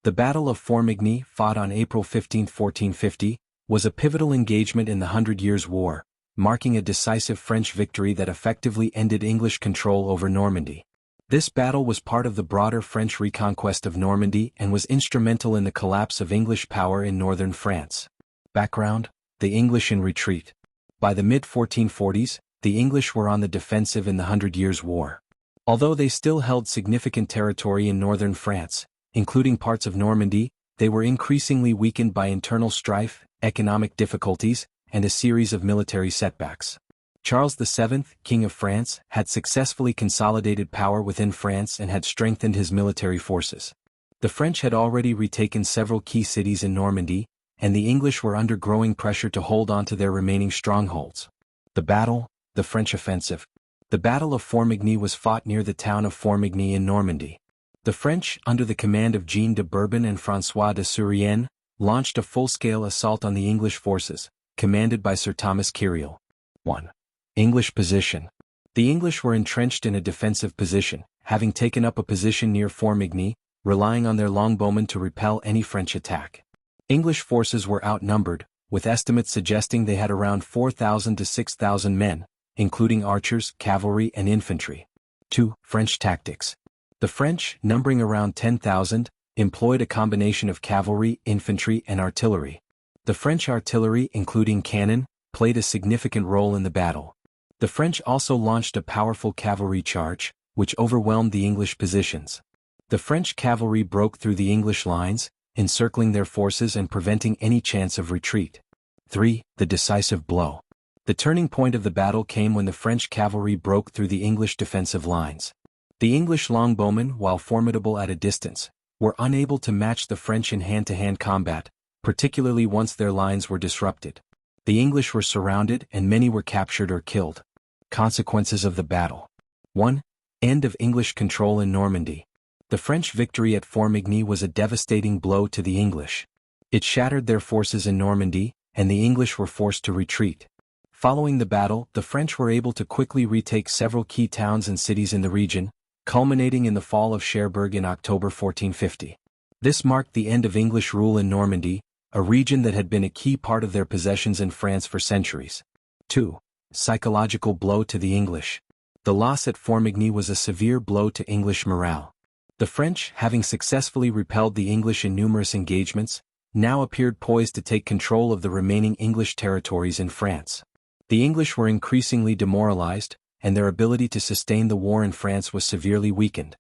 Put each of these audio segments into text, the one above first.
The Battle of Formigny, fought on April 15, 1450, was a pivotal engagement in the Hundred Years' War, marking a decisive French victory that effectively ended English control over Normandy. This battle was part of the broader French reconquest of Normandy and was instrumental in the collapse of English power in northern France. Background: the English in retreat. By the mid-1440s, the English were on the defensive in the Hundred Years' War. Although they still held significant territory in northern France, including parts of Normandy, they were increasingly weakened by internal strife, economic difficulties, and a series of military setbacks. Charles VII, King of France, had successfully consolidated power within France and had strengthened his military forces. The French had already retaken several key cities in Normandy, and the English were under growing pressure to hold on to their remaining strongholds. The battle, the French offensive. The Battle of Formigny was fought near the town of Formigny in Normandy. The French, under the command of Jean de Bourbon and François de Surienne, launched a full-scale assault on the English forces, commanded by Sir Thomas Kyriel. 1. English position. The English were entrenched in a defensive position, having taken up a position near Formigny, relying on their longbowmen to repel any French attack. English forces were outnumbered, with estimates suggesting they had around 4,000 to 6,000 men, including archers, cavalry, and infantry. 2. French tactics. The French, numbering around 10,000, employed a combination of cavalry, infantry, and artillery. The French artillery, including cannon, played a significant role in the battle. The French also launched a powerful cavalry charge, which overwhelmed the English positions. The French cavalry broke through the English lines, encircling their forces and preventing any chance of retreat. 3. The decisive blow. The turning point of the battle came when the French cavalry broke through the English defensive lines. The English longbowmen, while formidable at a distance, were unable to match the French in hand-to-hand combat, particularly once their lines were disrupted. The English were surrounded and many were captured or killed. Consequences of the battle. 1. End of English control in Normandy. The French victory at Formigny was a devastating blow to the English. It shattered their forces in Normandy, and the English were forced to retreat. Following the battle, the French were able to quickly retake several key towns and cities in the region, culminating in the fall of Cherbourg in October 1450. This marked the end of English rule in Normandy, a region that had been a key part of their possessions in France for centuries. 2. Psychological blow to the English. The loss at Formigny was a severe blow to English morale. The French, having successfully repelled the English in numerous engagements, now appeared poised to take control of the remaining English territories in France. The English were increasingly demoralized, and their ability to sustain the war in France was severely weakened.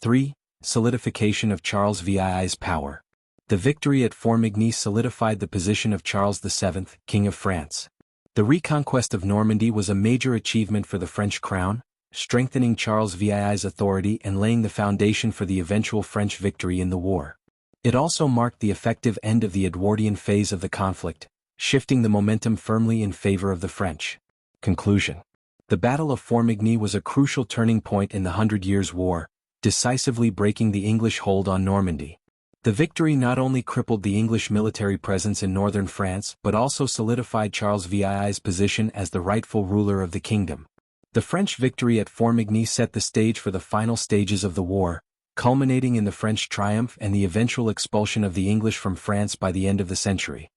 3. Solidification of Charles VII's power. The victory at Formigny solidified the position of Charles VII, King of France. The reconquest of Normandy was a major achievement for the French crown, strengthening Charles VII's authority and laying the foundation for the eventual French victory in the war. It also marked the effective end of the Edwardian phase of the conflict, shifting the momentum firmly in favor of the French. Conclusion. The Battle of Formigny was a crucial turning point in the Hundred Years' War, decisively breaking the English hold on Normandy. The victory not only crippled the English military presence in northern France but also solidified Charles VII's position as the rightful ruler of the kingdom. The French victory at Formigny set the stage for the final stages of the war, culminating in the French triumph and the eventual expulsion of the English from France by the end of the century.